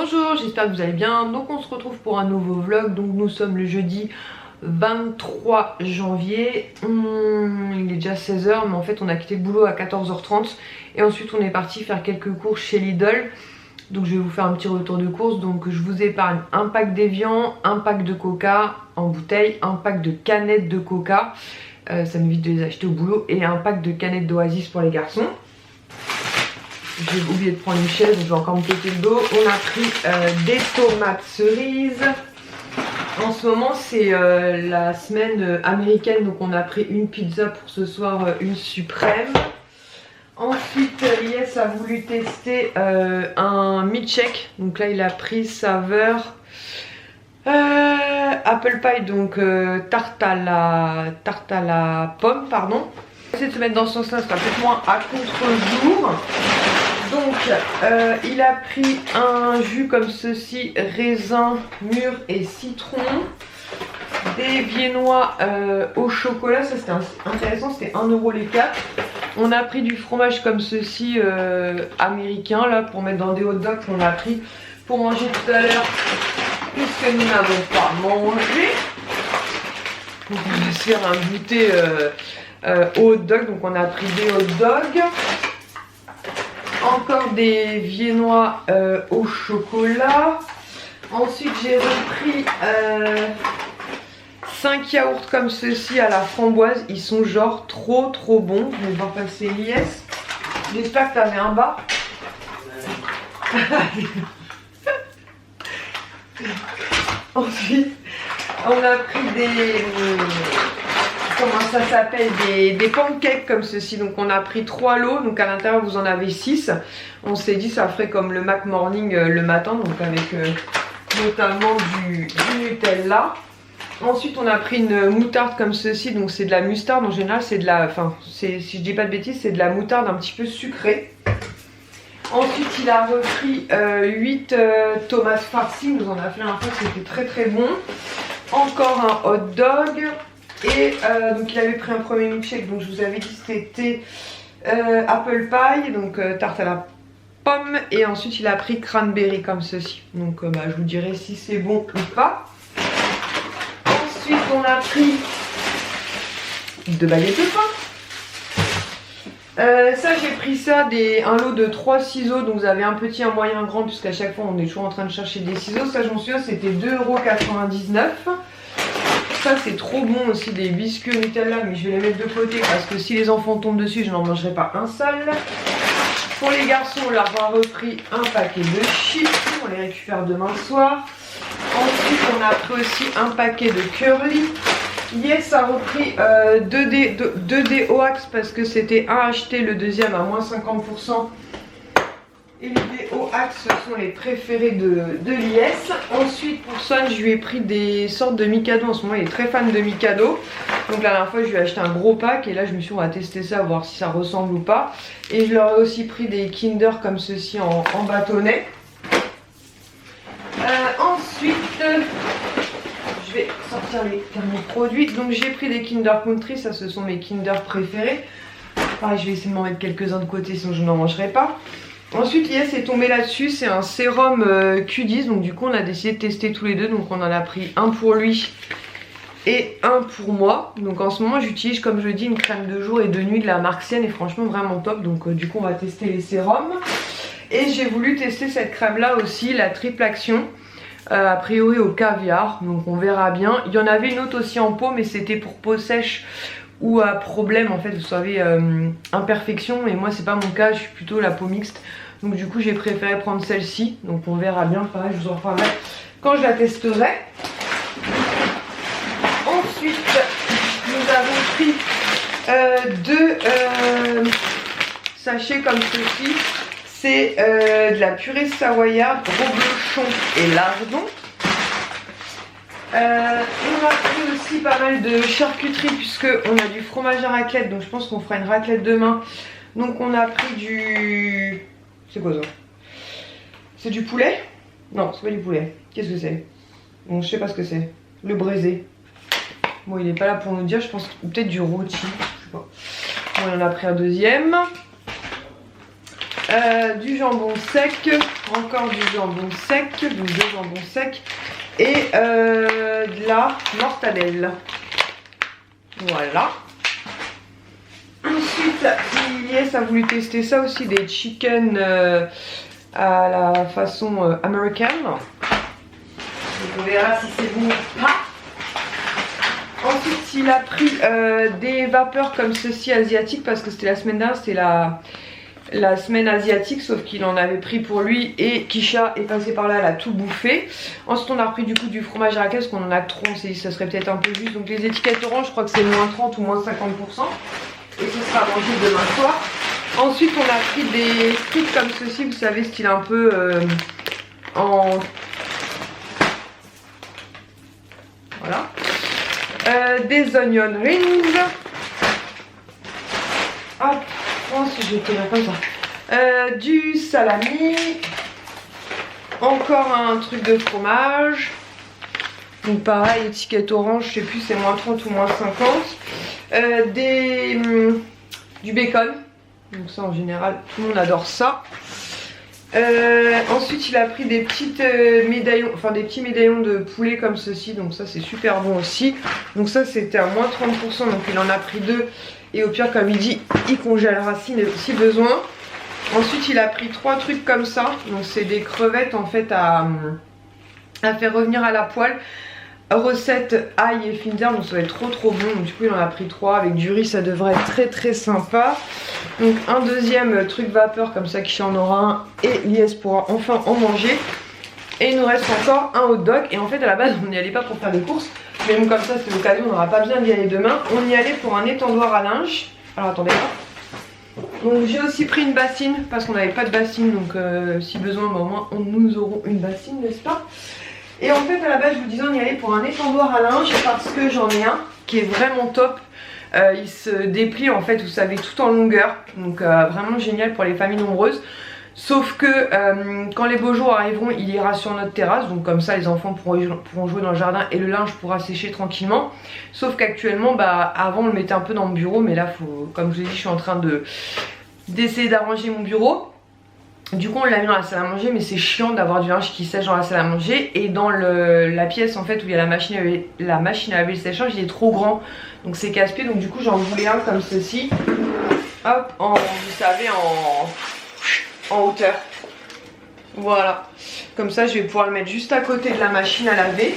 Bonjour, j'espère que vous allez bien. Donc on se retrouve pour un nouveau vlog. Donc nous sommes le jeudi 23 janvier. Il est déjà 16 h, mais en fait on a quitté le boulot à 14 h 30. Et ensuite on est parti faire quelques courses chez Lidl. Donc je vais vous faire un petit retour de course. Donc je vous épargne un pack d'Evian, un pack de Coca en bouteille, un pack de canettes de Coca. Ça m'évite de les acheter au boulot. Et un pack de canettes d'Oasis pour les garçons. J'ai oublié de prendre une chaise, donc je vais encore me péter le dos. On a pris des tomates cerises. En ce moment c'est la semaine américaine, donc on a pris une pizza pour ce soir, une suprême. Ensuite Lies a voulu tester un milkshake, donc là il a pris saveur apple pie, donc tarte à la pomme, pardon. J'essaie de se mettre dans ce sens là, c'est peut-être moins à contre-jour. Donc il a pris un jus comme ceci, raisin, mûr et citron. Des viennois au chocolat, ça c'était intéressant, c'était 1 € les 4. On a pris du fromage comme ceci, américain, là, pour mettre dans des hot dogs qu'on a pris pour manger tout à l'heure, puisque nous n'avons pas mangé. Donc on va se faire un goûter au hot dog, donc on a pris des hot dogs. Encore des viennois au chocolat. Ensuite j'ai repris 5 yaourts comme ceci à la framboise. Ils sont genre trop bons. Je vais voir passer Lies. J'espère que tu avais un bas. Ensuite on a pris des... comment ça s'appelle, des pancakes comme ceci. Donc on a pris 3 lots, donc à l'intérieur vous en avez 6. On s'est dit ça ferait comme le Mac Morning le matin, donc avec notamment du Nutella. Ensuite on a pris une moutarde comme ceci, donc c'est de la moutarde en général, c'est de la, enfin si je dis pas de bêtises, c'est de la moutarde un petit peu sucrée. Ensuite il a repris 8 tomates farcies, nous en a fait un peu, c'était très bon. Encore un hot dog. Et donc il avait pris un premier milkshake, donc je vous avais dit c'était apple pie, donc tarte à la pomme. Et ensuite il a pris cranberry comme ceci, donc je vous dirai si c'est bon ou pas. Ensuite on a pris 2 baguettes de pain. Ça j'ai pris ça, un lot de 3 ciseaux, donc vous avez un petit, un moyen, un grand, puisqu'à chaque fois on est toujours en train de chercher des ciseaux. Ça je m'en souviens, c'était 2,99 €. Ça c'est trop bon aussi, des biscuits au Nutella, mais je vais les mettre de côté parce que si les enfants tombent dessus je n'en mangerai pas un seul. Pour les garçons on leur a repris un paquet de chips, on les récupère demain soir. Ensuite on a pris aussi un paquet de curly. Yes a repris 2D Oax parce que c'était un acheté, le deuxième à moins 50%. Et les Oax sont les préférés de Lies. Ensuite pour Son je lui ai pris des sortes de Mikado. En ce moment il est très fan de Mikado. Donc la dernière fois je lui ai acheté un gros pack. Et là je me suis dit on va tester ça, voir si ça ressemble ou pas. Et je leur ai aussi pris des Kinder comme ceci en bâtonnet. Ensuite je vais sortir les derniers produits. Donc j'ai pris des Kinder Country. Ça ce sont mes Kinder préférés. Pareil je vais essayer de m'en mettre quelques-uns de côté sinon je n'en mangerai pas. Ensuite Lies est tombé là-dessus, c'est un sérum Q10, donc du coup on a décidé de tester tous les deux, donc on en a pris un pour lui et un pour moi. Donc en ce moment j'utilise comme je dis une crème de jour et de nuit de la marque Sienne et franchement vraiment top, donc du coup on va tester les sérums. Et j'ai voulu tester cette crème là aussi, la triple action, a priori au caviar, donc on verra bien. Il y en avait une autre aussi en peau mais c'était pour peau sèche ou à problème en fait, vous savez, imperfection, et moi c'est pas mon cas, je suis plutôt la peau mixte, donc du coup j'ai préféré prendre celle-ci, donc on verra bien, pareil je vous en reparlerai quand je la testerai. Ensuite nous avons pris 2 sachets comme ceci, c'est de la purée savoyarde, reblochon et lardon. On a pris aussi pas mal de charcuterie puisque on a du fromage à raclette, donc je pense qu'on fera une raclette demain. Donc on a pris du... c'est quoi ça? C'est du poulet? Non c'est pas du poulet. Qu'est-ce que c'est? Bon je sais pas ce que c'est. Le braisé. Bon il est pas là pour nous dire, je pense peut-être du rôti. Je sais pas. Bon on en a pris un deuxième. Du jambon sec, encore du jambon sec, donc 2 jambons secs et de la mortadelle. Voilà. Ensuite, Ilyes a voulu tester ça aussi, des chicken à la façon américaine. Donc on verra si c'est bon ou pas. Ensuite, il a pris des vapeurs comme ceci asiatiques parce que c'était la semaine dernière, c'était la semaine asiatique, sauf qu'il en avait pris pour lui et Kisha est passé par là, elle a tout bouffé. Ensuite on a repris du coup du fromage à parce qu'on en a trop, on s'est dit que ça serait peut-être un peu juste. Donc les étiquettes orange, je crois que c'est moins 30 ou moins 50%. Et ce sera mangé demain soir. Ensuite on a pris des frites comme ceci, vous savez, style un peu en... Voilà. Des onion rings. Hop. Oh, si je tire comme ça. Du salami. Encore un truc de fromage. Donc pareil, étiquette orange, je sais plus, c'est moins 30 ou moins 50. Du bacon. Donc ça en général, tout le monde adore ça. Ensuite il a pris des petites médaillons, enfin des petits médaillons de poulet comme ceci. Donc ça c'est super bon aussi. Donc ça c'était à moins 30%, donc il en a pris 2. Et au pire, comme il dit, il congèlera si besoin. Ensuite, il a pris 3 trucs comme ça. Donc, c'est des crevettes en fait à faire revenir à la poêle. Recette ail et finzer. Donc, ça va être trop bon. Donc, du coup, il en a pris 3 avec du riz. Ça devrait être très sympa. Donc, un deuxième truc vapeur comme ça, qui en aura un. Et Ilyes pourra enfin en manger. Et il nous reste encore un hot dog. Et en fait, à la base, on n'y allait pas pour faire des courses. Mais bon, comme ça, c'est l'occasion, on n'aura pas besoin d'y aller demain. On y allait pour un étendoir à linge. Alors, attendez. Donc, j'ai aussi pris une bassine parce qu'on n'avait pas de bassine. Donc, si besoin, bah, au moins, nous aurons une bassine, n'est-ce pas? Et en fait, à la base, je vous disais, on y allait pour un étendoir à linge parce que j'en ai un qui est vraiment top. Il se déplie, en fait, vous savez, tout en longueur. Donc, vraiment génial pour les familles nombreuses. Sauf que quand les beaux jours arriveront, il ira sur notre terrasse. Donc comme ça les enfants pourront jouer dans le jardin et le linge pourra sécher tranquillement. Sauf qu'actuellement, bah, avant on le mettait un peu dans le bureau. Mais là, comme je vous ai dit, je suis en train d'essayer d'arranger mon bureau. Du coup on l'a mis dans la salle à manger, mais c'est chiant d'avoir du linge qui sèche dans la salle à manger. Et dans la pièce en fait où il y a la machine à laver le séchage, il est trop grand. Donc c'est casse-pied. Donc du coup j'en voulais un comme ceci. Hop, vous savez, en hauteur. Voilà. Comme ça, je vais pouvoir le mettre juste à côté de la machine à laver.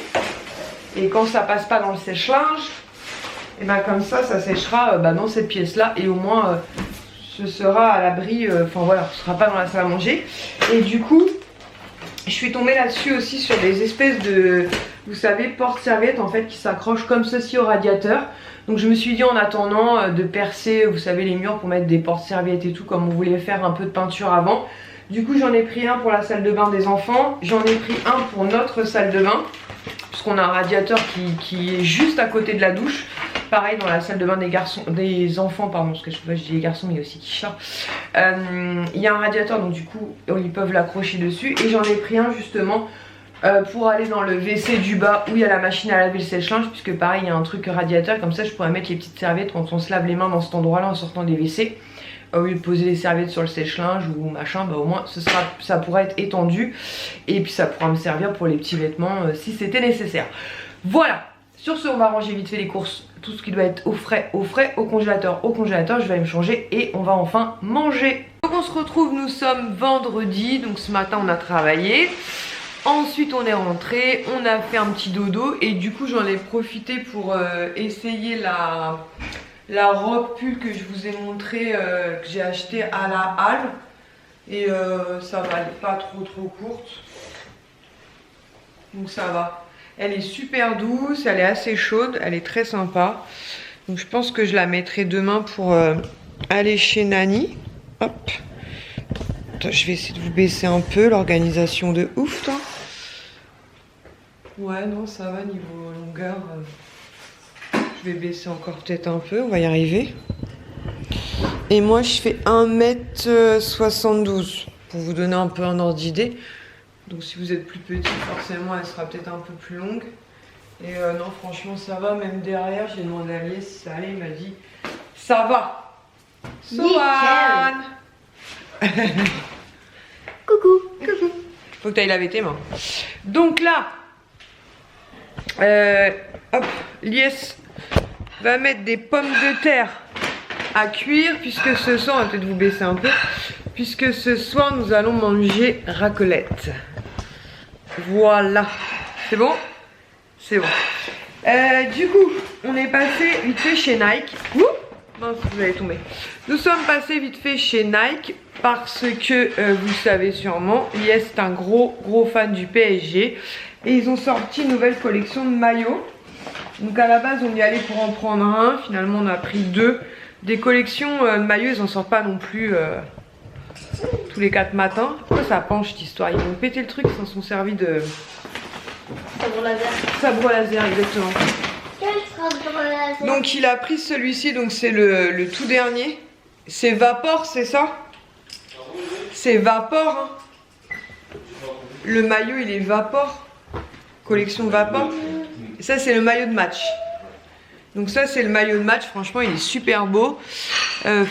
Et quand ça passe pas dans le sèche-linge, et ben comme ça, ça séchera dans cette pièce-là. Et au moins, ce sera à l'abri. Enfin voilà, ce sera pas dans la salle à manger. Et du coup, je suis tombée là-dessus aussi sur des espèces de, vous savez, porte-serviettes en fait qui s'accrochent comme ceci au radiateur. Donc je me suis dit en attendant de percer, vous savez, les murs pour mettre des porte-serviettes et tout, comme on voulait faire un peu de peinture avant. Du coup j'en ai pris un pour la salle de bain des enfants, j'en ai pris un pour notre salle de bain, puisqu'on a un radiateur qui est juste à côté de la douche. Pareil dans la salle de bain des enfants, pardon, parce que je dis les garçons mais il y a aussi Kisha. Il y a un radiateur, donc du coup ils peuvent l'accrocher dessus. Et j'en ai pris un justement pour aller dans le WC du bas où il y a la machine à laver le sèche-linge, puisque pareil il y a un truc radiateur, comme ça je pourrais mettre les petites serviettes quand on se lave les mains dans cet endroit là en sortant des WC. Au lieu de poser les serviettes sur le sèche-linge ou machin, bah au moins ça pourra être étendu. Et puis ça pourra me servir pour les petits vêtements si c'était nécessaire. Voilà, sur ce on va ranger vite fait les courses, tout ce qui doit être au frais, au congélateur, je vais aller me changer et on va enfin manger. Donc on se retrouve, nous sommes vendredi, donc ce matin on a travaillé. Ensuite on est rentré, on a fait un petit dodo et du coup j'en ai profité pour essayer la robe pull que je vous ai montré, que j'ai acheté à la halle. Et ça va, elle n'est pas trop courte. Donc ça va. Elle est super douce, elle est assez chaude, elle est très sympa. Donc je pense que je la mettrai demain pour aller chez Nani. Hop. Attends, je vais essayer de vous baisser un peu, l'organisation de ouf, toi. Ouais, non, ça va niveau longueur. Je vais baisser encore peut-être un peu, on va y arriver. Et moi, je fais 1m72, pour vous donner un peu un ordre d'idée. Donc si vous êtes plus petit, forcément, elle sera peut-être un peu plus longue. Et non, franchement, ça va. Même derrière, j'ai demandé à Alice si ça allait, il m'a dit, ça va. So Faut que tu ailles laver tes mains. Donc là, hop, Lies va mettre des pommes de terre à cuire puisque ce soir, on va peut-être vous baisser un peu, puisque ce soir nous allons manger raclette. Voilà, c'est bon? C'est bon. Du coup, on est passé vite fait chez Nike. Ouh, mince, vous allez tomber. Nous sommes passés vite fait chez Nike parce que vous savez sûrement, Lies est un gros fan du PSG et ils ont sorti une nouvelle collection de maillots. Donc à la base on y allait pour en prendre un, finalement on a pris deux. Des collections de maillots, ils en sortent pas non plus tous les 4 matins. Pourquoi ça penche cette histoire? Ils vont péter le truc, ils s'en sont servis de... Sabre laser. Sabre laser, exactement. Quel sabre laser? Donc il a pris celui-ci, donc c'est le tout dernier. C'est Vapor, c'est ça? C'est Vapor, hein. Le maillot il est Vapor. Collection Vapor. Et ça c'est le maillot de match. Donc ça c'est le maillot de match, franchement il est super beau.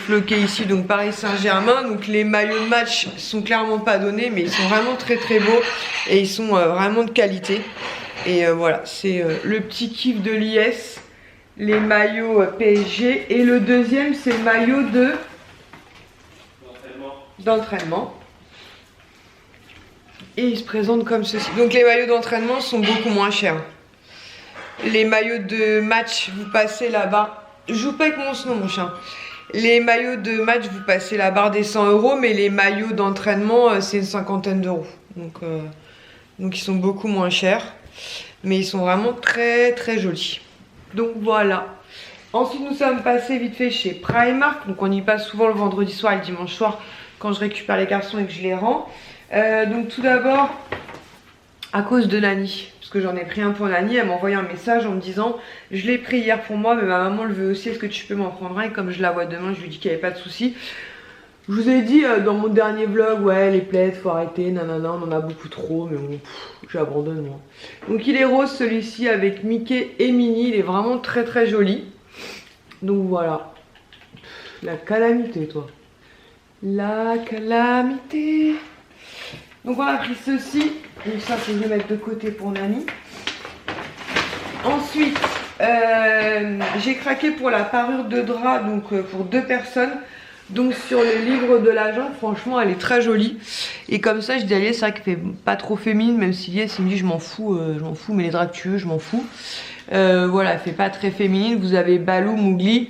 Floqué ici, donc Paris Saint-Germain. Donc les maillots de match sont clairement pas donnés, mais ils sont vraiment très beaux. Et ils sont vraiment de qualité. Et voilà, c'est le petit kiff de Lies. Les maillots PSG. Et le deuxième c'est le maillot d'entraînement. Et il se présente comme ceci. Donc les maillots d'entraînement sont beaucoup moins chers. Les maillots de match, vous passez là-bas. Je joue pas avec mon snow, mon chien. Les maillots de match, vous passez la barre des 100 €. Mais les maillots d'entraînement, c'est une cinquantaine d'euros. Donc ils sont beaucoup moins chers. Mais ils sont vraiment très jolis. Donc voilà. Ensuite, nous sommes passés vite fait chez Primark. Donc on y passe souvent le vendredi soir et le dimanche soir quand je récupère les garçons et que je les rends. Donc tout d'abord, à cause de Nani, parce que j'en ai pris un pour Nani, elle m'a envoyé un message en me disant je l'ai pris hier pour moi mais ma maman le veut aussi, est-ce que tu peux m'en prendre un? Et comme je la vois demain, je lui dis qu'il n'y avait pas de souci. Je vous ai dit dans mon dernier vlog, ouais les plaids faut arrêter, nanana, on en a beaucoup trop, mais bon, j'abandonne moi. Donc il est rose celui-ci avec Mickey et Minnie, il est vraiment très joli. Donc voilà, la calamité toi. La calamité. Donc on a pris ceci. Donc ça faut que je le mette de côté pour Nani. Ensuite j'ai craqué pour la parure de drap, donc pour 2 personnes. Donc sur le livre de l'agent, franchement elle est très jolie. Et comme ça je dis à Lies, c'est vrai qu'elle fait pas trop féminine, même si Lies il me dit je m'en fous, mais les draps que tu veux je m'en fous. Voilà, elle fait pas très féminine. Vous avez Balou, Mowgli.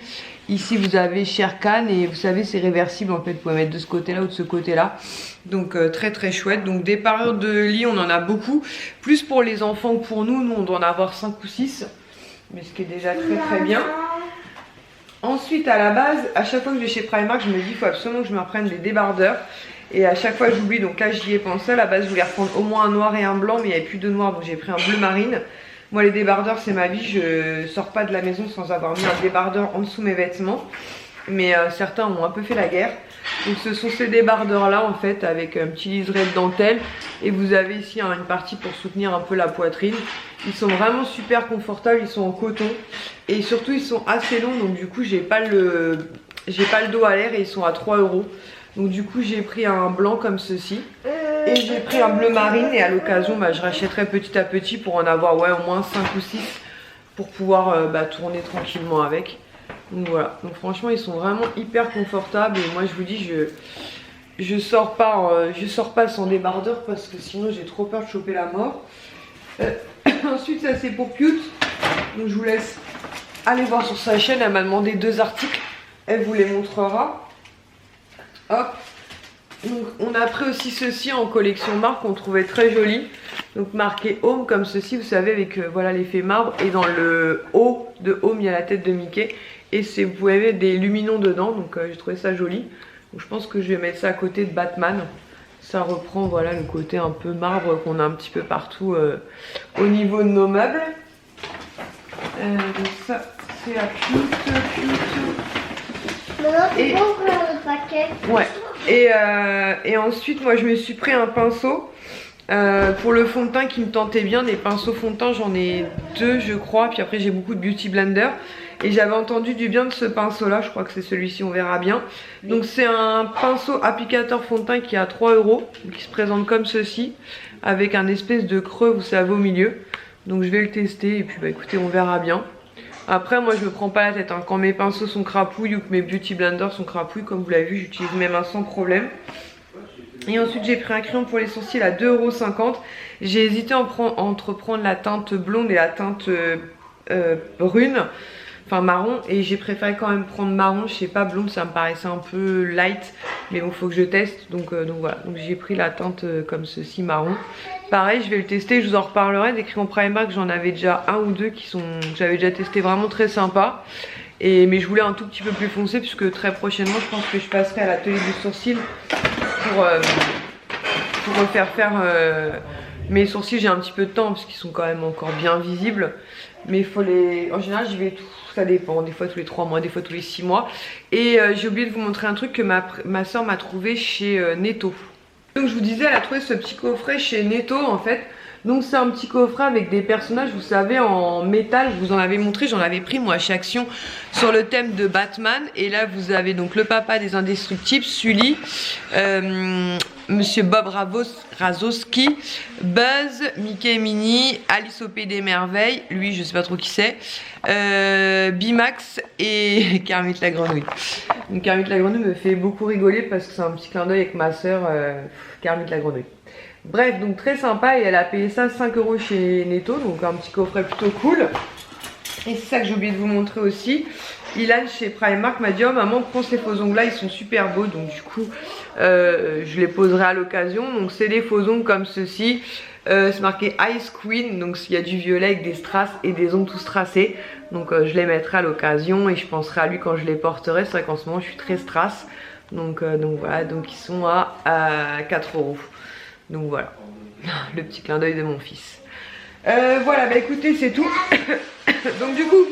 Ici vous avez Shere Khan et vous savez c'est réversible en fait, vous pouvez mettre de ce côté là ou de ce côté là. Donc très chouette. Donc des parures de lit on en a beaucoup. Plus pour les enfants que pour nous, on doit en avoir 5 ou 6. Mais ce qui est déjà très bien. Ensuite à la base, à chaque fois que je vais chez Primark, je me dis il faut absolument que je me reprenne les débardeurs. Et à chaque fois j'oublie, donc là j'y ai pensé. À la base je voulais reprendre au moins un noir et un blanc, mais il n'y avait plus de noir donc j'ai pris un bleu marine. Moi les débardeurs c'est ma vie, je sors pas de la maison sans avoir mis un débardeur en dessous mes vêtements. Mais certains ont un peu fait la guerre. Donc ce sont ces débardeurs là en fait avec un petit liseré de dentelle. Et vous avez ici une partie pour soutenir un peu la poitrine. Ils sont vraiment super confortables, ils sont en coton. Et surtout ils sont assez longs, donc du coup j'ai pas le dos à l'air et ils sont à 3 €. Donc du coup j'ai pris un blanc comme ceci. Et j'ai pris un bleu marine et à l'occasion je rachèterai petit à petit pour en avoir au moins 5 ou 6 pour pouvoir tourner tranquillement avec. Donc voilà, donc franchement ils sont vraiment hyper confortables et moi je vous dis je sors pas sans débardeur parce que sinon j'ai trop peur de choper la mort. Ensuite ça c'est pour Cute, donc je vous laisse aller voir sur sa chaîne, elle m'a demandé 2 articles, elle vous les montrera. Hop. Donc on a pris aussi ceci en collection marque qu'on trouvait très joli. Donc marqué Home comme ceci, vous savez avec voilà l'effet marbre. Et dans le haut de Home il y a la tête de Mickey. Et vous pouvez mettre des luminons dedans, donc j'ai trouvé ça joli. Donc je pense que je vais mettre ça à côté de Batman. Ça reprend voilà le côté un peu marbre qu'on a un petit peu partout au niveau de nos meubles. Donc ça c'est à Cute. Maintenant tu peux ouvrir le paquet. Ouais. Et ensuite moi je me suis pris un pinceau pour le fond de teint qui me tentait bien. Des pinceaux fond de teint j'en ai 2 je crois. Puis après j'ai beaucoup de beauty blender. Et j'avais entendu du bien de ce pinceau là, je crois que c'est celui-ci, on verra bien. Donc c'est un pinceau applicateur fond de teint qui est à 3 €, qui se présente comme ceci, avec un espèce de creux, vous savez, au milieu. Donc je vais le tester et puis bah écoutez, on verra bien. Après moi je me prends pas la tête, hein. Quand mes pinceaux sont crapouilles ou que mes beauty blenders sont crapouilles, comme vous l'avez vu, j'utilise mes mains sans problème. Et ensuite j'ai pris un crayon pour les sourcils à 2,50 €. J'ai hésité entre prendre la teinte blonde et la teinte brune, enfin marron, et j'ai préféré quand même prendre marron. Je sais pas, blonde ça me paraissait un peu light, mais bon faut que je teste, donc voilà. Donc j'ai pris la teinte comme ceci, marron. Pareil, je vais le tester, je vous en reparlerai. Des crayons Primark, j'en avais déjà un ou deux que j'avais déjà testé, vraiment très sympa. Mais je voulais un tout petit peu plus foncé puisque très prochainement je pense que je passerai à l'atelier du sourcil pour refaire faire mes sourcils. J'ai un petit peu de temps parce qu'ils sont quand même encore bien visibles, mais il faut en général j'y vais ça dépend, des fois tous les 3 mois, des fois tous les 6 mois. Et j'ai oublié de vous montrer un truc que ma soeur m'a trouvé chez Netto. Donc je vous disais, elle a trouvé ce petit coffret chez Netto en fait. Donc c'est un petit coffret avec des personnages, vous savez, en métal. Je vous en avais montré, j'en avais pris moi chez Action sur le thème de Batman. Et là vous avez donc le papa des Indestructibles, Sully, Monsieur Bob Razowski, Buzz, Mickey et Minnie, Alice au Pays des Merveilles, lui je sais pas trop qui c'est, Bimax et Kermit la Grenouille. Donc Kermit la Grenouille me fait beaucoup rigoler parce que c'est un petit clin d'œil avec ma soeur Kermit la Grenouille. Bref, donc très sympa, et elle a payé ça 5 € chez Netto, donc un petit coffret plutôt cool. Et c'est ça que j'ai oublié de vous montrer aussi. Ilan chez Primark m'a dit: oh maman, prends ces faux ongles là, ils sont super beaux. Donc du coup je les poserai à l'occasion. Donc c'est des faux ongles comme ceci, c'est marqué Ice Queen. Donc il y a du violet avec des strass et des ongles tous tracés. Donc je les mettrai à l'occasion et je penserai à lui quand je les porterai. C'est vrai qu'en ce moment je suis très strass. Donc voilà, donc ils sont à 4 €. Donc voilà, le petit clin d'œil de mon fils. Voilà, bah écoutez, c'est tout. Donc du coup,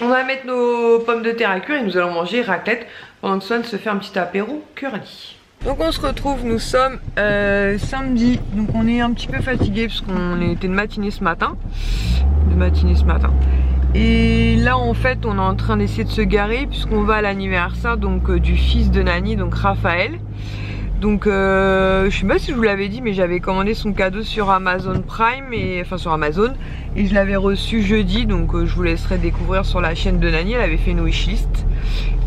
on va mettre nos pommes de terre à cuire et nous allons manger raclette pendant que Swan se fait un petit apéro curly. Donc on se retrouve, nous sommes samedi, donc on est un petit peu fatigué parce qu'on était de matinée ce matin. Et là en fait on est en train d'essayer de se garer puisqu'on va à l'anniversaire donc du fils de Nani, donc Raphaël. Donc je sais pas si je vous l'avais dit, mais j'avais commandé son cadeau sur Amazon Prime, enfin sur Amazon, et je l'avais reçu jeudi. Donc je vous laisserai découvrir sur la chaîne de Nani, elle avait fait une wishlist.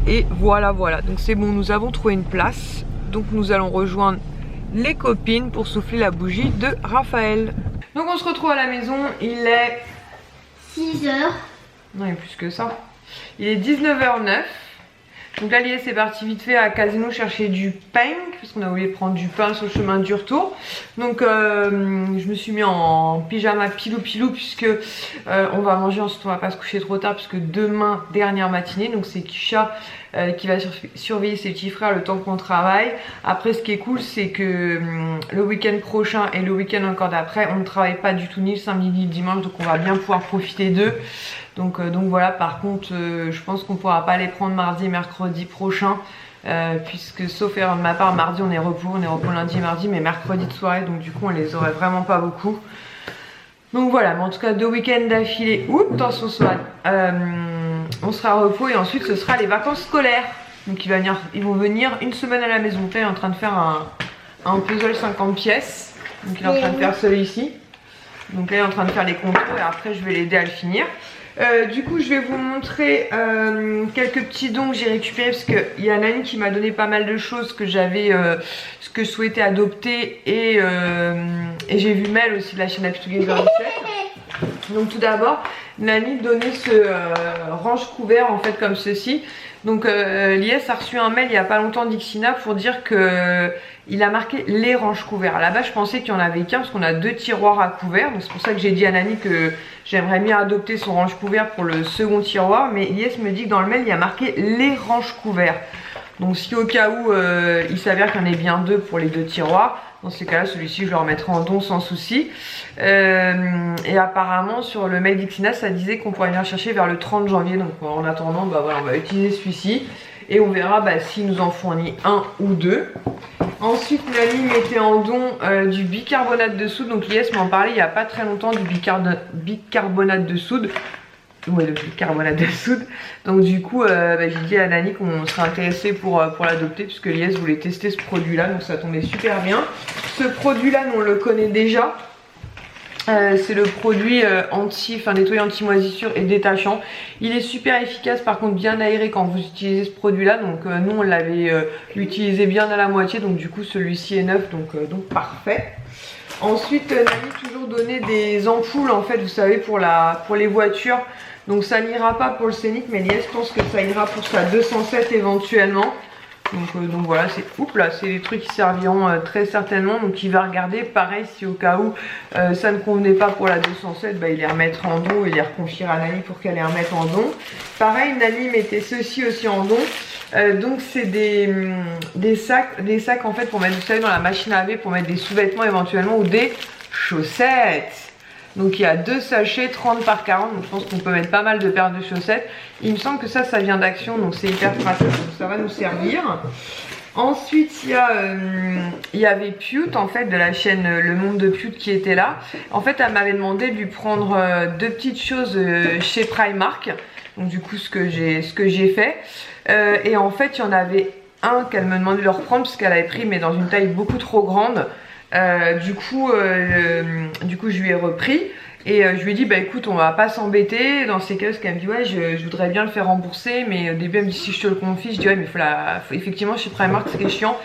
Et voilà, donc c'est bon, nous avons trouvé une place. Donc nous allons rejoindre les copines pour souffler la bougie de Raphaël. Donc on se retrouve à la maison, il est 6 h. Non, il est plus que ça. Il est 19h09. Donc là Lies est parti vite fait à Casino chercher du pain, parce qu'on a oublié de prendre du pain sur le chemin du retour. Donc je me suis mis en pyjama pilou puisque on va manger, ensuite on va pas se coucher trop tard puisque demain dernière matinée. Donc c'est Kisha qui va surveiller ses petits frères le temps qu'on travaille. Après ce qui est cool c'est que le week-end prochain et le week-end encore d'après on ne travaille pas du tout, ni le samedi ni le dimanche, donc on va bien pouvoir profiter d'eux. Donc voilà, par contre je pense qu'on pourra pas les prendre mardi et mercredi prochain puisque sauf erreur de ma part, mardi on est repos lundi et mardi, mais mercredi de soirée, donc du coup on les aurait vraiment pas beaucoup. Donc voilà, mais en tout cas 2 week-ends d'affilée, attention soit on sera repos et ensuite ce sera les vacances scolaires. Donc ils vont venir une semaine à la maison. Là il est en train de faire un puzzle 50 pièces, donc il est en train de faire celui-ci. Donc là il est en train de faire les contours et après je vais l'aider à le finir. Du coup je vais vous montrer quelques petits dons que j'ai récupérés parce qu'il y a Nani qui m'a donné pas mal de choses que ce que je souhaitais adopter, et j'ai vu Mel aussi de la chaîne Happy Together 17. Donc tout d'abord Nani donnait ce range couvert en fait comme ceci. Donc Lies a reçu un mail il y a pas longtemps d'Ixina pour dire que il a marqué les ranges couverts. À la base je pensais qu'il n'y en avait qu'un parce qu'on a 2 tiroirs à couverts. Donc c'est pour ça que j'ai dit à Nani que j'aimerais bien adopter son range couvert pour le second tiroir. Mais Lies me dit que dans le mail il y a marqué les ranges couverts. Donc si au cas où il s'avère qu'il y en ait bien 2 pour les 2 tiroirs, dans ces cas là celui-ci je le remettrai en don sans souci. Et apparemment sur le mail d'Ixina ça disait qu'on pourrait venir chercher vers le 30 janvier. Donc en attendant bah voilà, on va utiliser celui-ci et on verra s'il nous en fournit 1 ou 2. Ensuite Nani mettait en don du bicarbonate de soude. Donc Lies m'en parlait il n'y a pas très longtemps du bicarbonate de soude. Ouais, le carbonate de soude. Donc du coup, j'ai dit à Nani qu'on serait intéressé pour l'adopter puisque Lies voulait tester ce produit-là, donc ça tombait super bien. Ce produit-là, nous on le connaît déjà. C'est le produit nettoyant anti-moisissure et détachant. Il est super efficace, par contre bien aéré quand vous utilisez ce produit-là. Donc nous on l'avait utilisé bien à la moitié, donc du coup celui-ci est neuf, donc parfait. Ensuite, Nani toujours donné des ampoules en fait, vous savez, pour les voitures. Donc ça n'ira pas pour le Scénic, mais Lies pense que ça ira pour sa 207 éventuellement. Donc voilà, c'est des trucs qui serviront très certainement. Donc il va regarder, pareil, si au cas où ça ne convenait pas pour la 207, il les remettra en don et les reconfiera à Nani pour qu'elle les remette en don. Pareil, Nani mettait ceci aussi en don. Donc c'est des sacs en fait pour mettre, vous savez, dans la machine à laver, pour mettre des sous-vêtements éventuellement ou des chaussettes. Donc il y a 2 sachets 30 par 40, donc je pense qu'on peut mettre pas mal de paires de chaussettes. Il me semble que ça vient d'Action, donc c'est hyper pratique, donc ça va nous servir. Ensuite il y avait Pute en fait de la chaîne Le Monde de Pute qui était là. En fait elle m'avait demandé de lui prendre 2 petites choses chez Primark. Donc du coup ce que j'ai fait. Et en fait il y en avait un qu'elle me demandait de reprendre parce qu'elle avait pris mais dans une taille beaucoup trop grande. Du coup je lui ai repris et je lui ai dit écoute, on va pas s'embêter dans ces cas. Qu'elle me dit ouais, je voudrais bien le faire rembourser, mais au début elle me dit si je te le confie. Je dis ouais, mais effectivement chez Primark ce qui est chiant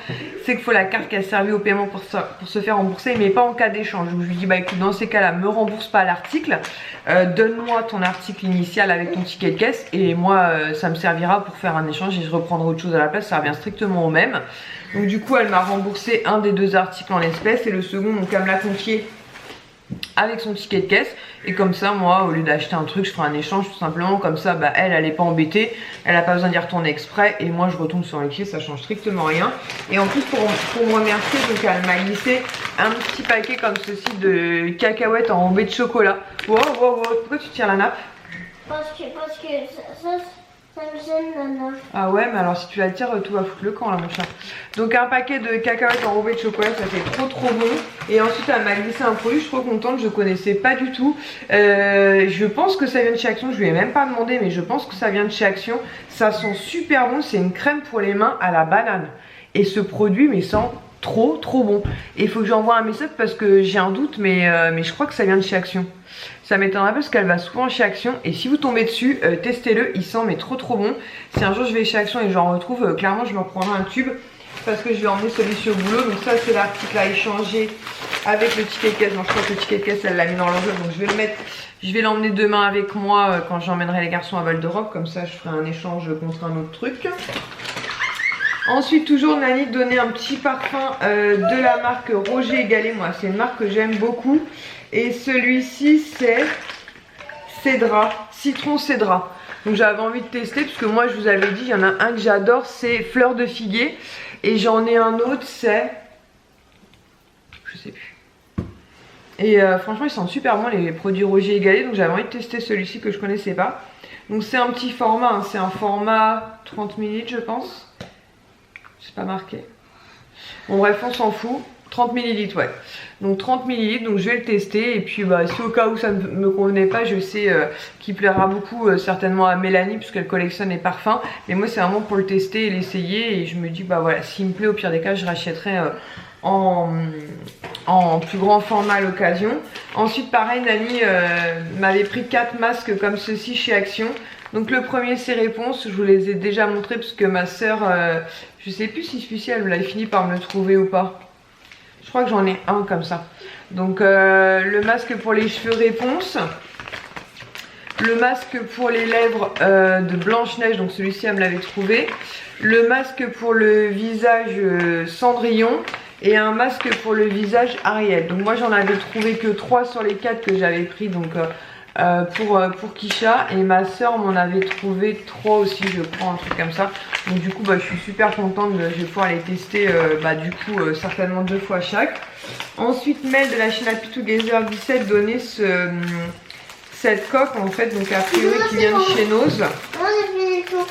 c'est qu'il faut la carte qui a servi au paiement pour se faire rembourser, mais pas en cas d'échange. Donc je lui dis écoute, dans ces cas là me rembourse pas l'article, donne-moi ton article initial avec ton ticket de caisse et moi ça me servira pour faire un échange et je reprendrai autre chose à la place, ça revient strictement au même. Donc du coup elle m'a remboursé un des 2 articles en l'espèce et le second donc elle me l'a confié avec son ticket de caisse. Et comme ça moi au lieu d'acheter un truc je ferai un échange tout simplement, comme ça elle est pas embêtée, elle a pas besoin d'y retourner exprès et moi je retombe sur les pieds, ça change strictement rien. Et en plus pour me remercier, donc elle m'a glissé un petit paquet comme ceci de cacahuètes enrobées de chocolat. Wow, pourquoi tu tires la nappe? Parce que ça me gêne, Nana. Ah ouais, mais alors si tu la tires, tout va foutre le camp là mon chat. Donc un paquet de cacahuètes enrobées de chocolat, ça fait trop bon. Et ensuite elle m'a glissé un produit, je suis trop contente, je connaissais pas du tout. Je pense que ça vient de chez Action, je lui ai même pas demandé, mais je pense que ça vient de chez Action. Ça sent super bon, c'est une crème pour les mains à la banane. Et ce produit mais sent trop bon. Et il faut que j'envoie un message parce que j'ai un doute, mais je crois que ça vient de chez Action. Ça m'étonnerait parce qu'elle va souvent chez Action. Et si vous tombez dessus, testez-le, il sent mais trop bon. Si un jour je vais chez Action et j'en retrouve, clairement je me reprendrai un tube parce que je vais emmener celui-ci au boulot. Donc ça c'est l'article à échanger avec le ticket de caisse. Donc je crois que le ticket de caisse elle l'a mis dans l'enveloppe, donc je vais le mettre. Je vais l'emmener demain avec moi quand j'emmènerai les garçons à Val d'Europe. Comme ça je ferai un échange contre un autre truc. Ensuite toujours Nani donnait un petit parfum de la marque Roger & Gallet. Moi c'est une marque que j'aime beaucoup. Et celui-ci c'est Citron Cédra. Donc j'avais envie de tester parce que moi je vous avais dit il y en a un que j'adore, c'est Fleur de Figuier. Et j'en ai un autre, c'est... je sais plus. Et franchement ils sentent super bon les produits Roger & Gallet. Donc j'avais envie de tester celui-ci que je connaissais pas. Donc c'est un petit format, hein. C'est un format 30 ml je pense. C'est pas marqué. Bon bref on s'en fout. 30 ml ouais. Donc 30 ml, donc je vais le tester. Et puis si au cas où ça ne me convenait pas, je sais qu'il plaira beaucoup certainement à Mélanie puisqu'elle collectionne les parfums. Mais moi c'est vraiment pour le tester et l'essayer. Et je me dis voilà, s'il me plaît au pire des cas je rachèterai en plus grand format à l'occasion. Ensuite pareil Nani m'avait pris 4 masques comme ceci chez Action. Donc le premier c'est Réponse, je vous les ai déjà montrés parce que ma soeur, je sais plus si celui-ci elle l'avait fini par me le trouver ou pas. Je crois que j'en ai un comme ça. Donc le masque pour les cheveux Réponse. Le masque pour les lèvres de Blanche-Neige, donc celui-ci elle me l'avait trouvé. Le masque pour le visage Cendrillon. Et un masque pour le visage Ariel. Donc moi j'en avais trouvé que 3 sur les 4 que j'avais pris donc pour Kisha. Et ma soeur m'en avait trouvé 3 aussi, je prends un truc comme ça. Donc du coup je suis super contente, je vais pouvoir les tester du coup certainement 2 fois chaque. Ensuite Mel de la chaîne Happy Together 17 donnait cette coque en fait, donc a priori qui vient de chez Nose.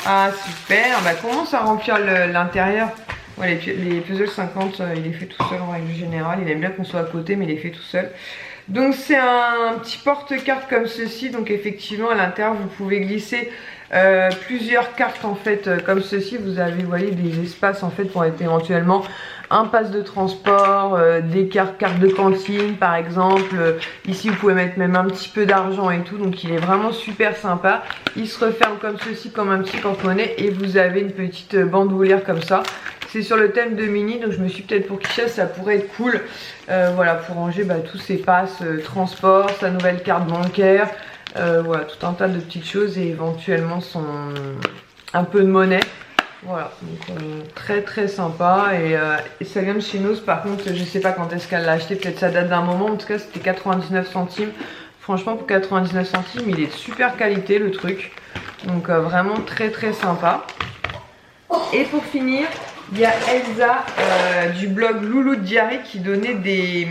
Ah super, commence à remplir l'intérieur. Ouais, les puzzles 50 il les fait tout seul en règle générale, il aime bien qu'on soit à côté mais il les fait tout seul. Donc c'est un petit porte-carte comme ceci, donc effectivement à l'intérieur vous pouvez glisser plusieurs cartes en fait comme ceci. Vous avez, vous voyez, des espaces en fait pour être éventuellement un pass de transport, des cartes de cantine par exemple. Ici vous pouvez mettre même un petit peu d'argent et tout, donc il est vraiment super sympa. Il se referme comme ceci, comme un petit porte-monnaie, et vous avez une petite bandoulière comme ça. C'est sur le thème de Mini, donc je me suis peut-être pour Kisha, ça pourrait être cool. Voilà, pour ranger tous ses passes, transport, sa nouvelle carte bancaire, voilà, tout un tas de petites choses et éventuellement un peu de monnaie. Voilà, donc très très sympa et ça vient de chez nous. Par contre, je sais pas quand est-ce qu'elle l'a acheté, peut-être ça date d'un moment. En tout cas, c'était 99 centimes. Franchement, pour 99 centimes, il est de super qualité le truc. Donc vraiment très très sympa. Et pour finir, il y a Elsa du blog Loulou Diary qui donnait des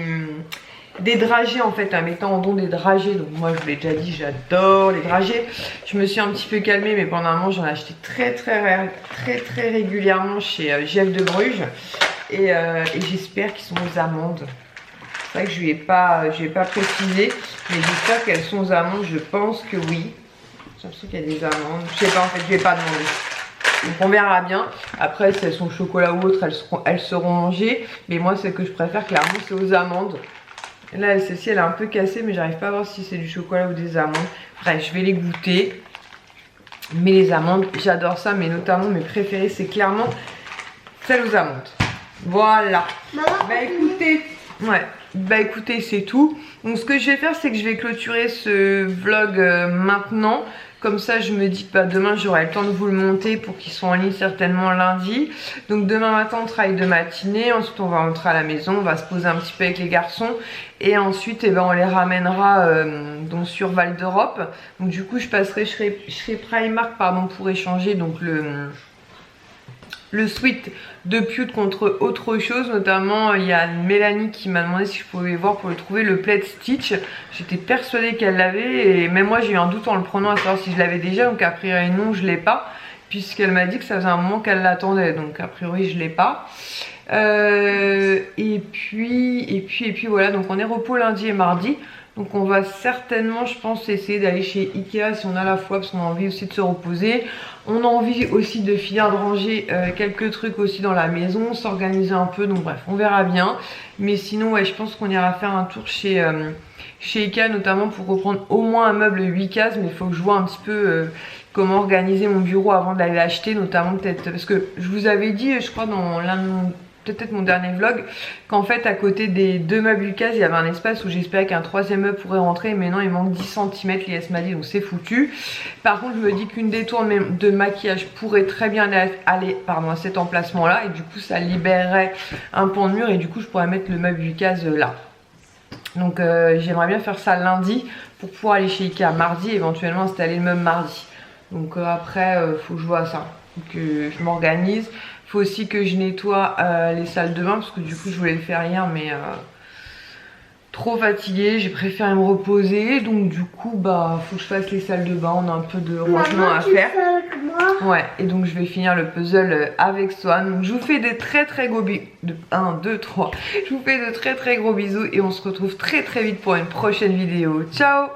dragées en fait, mettant en don des dragées. Donc moi je vous l'ai déjà dit, j'adore les dragées. Je me suis un petit peu calmée, mais pendant un moment j'en ai acheté très régulièrement chez Jeff de Bruges. Et j'espère qu'ils sont aux amandes. C'est vrai que je lui ai pas précisé, mais j'espère qu'elles sont aux amandes. Je pense que oui. J'ai l'impression qu'il y a des amandes. Je sais pas en fait, je lui ai pas demandé. Donc on verra bien. Après si elles sont au chocolat ou autre, elles seront mangées. Mais moi celle que je préfère clairement c'est aux amandes. Là celle-ci elle est un peu cassée, mais j'arrive pas à voir si c'est du chocolat ou des amandes. Bref, je vais les goûter. Mais les amandes, j'adore ça. Mais notamment mes préférées c'est clairement celles aux amandes. Voilà. Bah écoutez, c'est tout. Donc ce que je vais faire c'est que je vais clôturer ce vlog maintenant. Comme ça je me dis demain j'aurai le temps de vous le monter pour qu'ils soient en ligne certainement lundi. Donc demain matin on travaille de matinée, ensuite on va rentrer à la maison, on va se poser un petit peu avec les garçons. Et ensuite on les ramènera donc sur Val d'Europe. Donc du coup je passerai chez Primark pour échanger donc le sweat de Pute contre autre chose. Notamment il y a Mélanie qui m'a demandé si je pouvais voir pour le trouver, le plaid stitch. J'étais persuadée qu'elle l'avait et même moi j'ai eu un doute en le prenant à savoir si je l'avais déjà. Donc a priori non, je l'ai pas, puisqu'elle m'a dit que ça faisait un moment qu'elle l'attendait. Donc a priori je l'ai pas. Et puis voilà, donc on est repos lundi et mardi. Donc on va certainement, je pense, essayer d'aller chez Ikea si on a la foi, parce qu'on a envie aussi de se reposer. On a envie aussi de finir de ranger quelques trucs aussi dans la maison, s'organiser un peu. Donc bref, on verra bien. Mais sinon, ouais, je pense qu'on ira faire un tour chez Ikea, notamment pour reprendre au moins un meuble 8 cases. Mais il faut que je vois un petit peu comment organiser mon bureau avant d'aller l'acheter. Notamment peut-être, parce que je vous avais dit, je crois dans l'un de peut-être mon dernier vlog, qu'en fait à côté des deux meubles Lucas il y avait un espace où j'espérais qu'un troisième meuble pourrait rentrer, mais non, il manque 10 cm, l'IS m'a dit, donc c'est foutu. Par contre je me dis qu'une des tours de maquillage pourrait très bien aller à cet emplacement là, et du coup ça libérerait un pan de mur et du coup je pourrais mettre le meuble Lucas là. Donc j'aimerais bien faire ça lundi pour pouvoir aller chez Ikea mardi, éventuellement installer le meuble mardi. Donc après faut que je vois ça, que je m'organise. Faut aussi que je nettoie les salles de bain, parce que du coup je voulais le faire hier, mais trop fatiguée, j'ai préféré me reposer. Donc du coup faut que je fasse les salles de bain, on a un peu de rangement à faire. Ouais, et donc je vais finir le puzzle avec Swan. Donc je vous fais des très gros bisous. 1, 2, 3. Je vous fais de très gros bisous et on se retrouve très vite pour une prochaine vidéo. Ciao!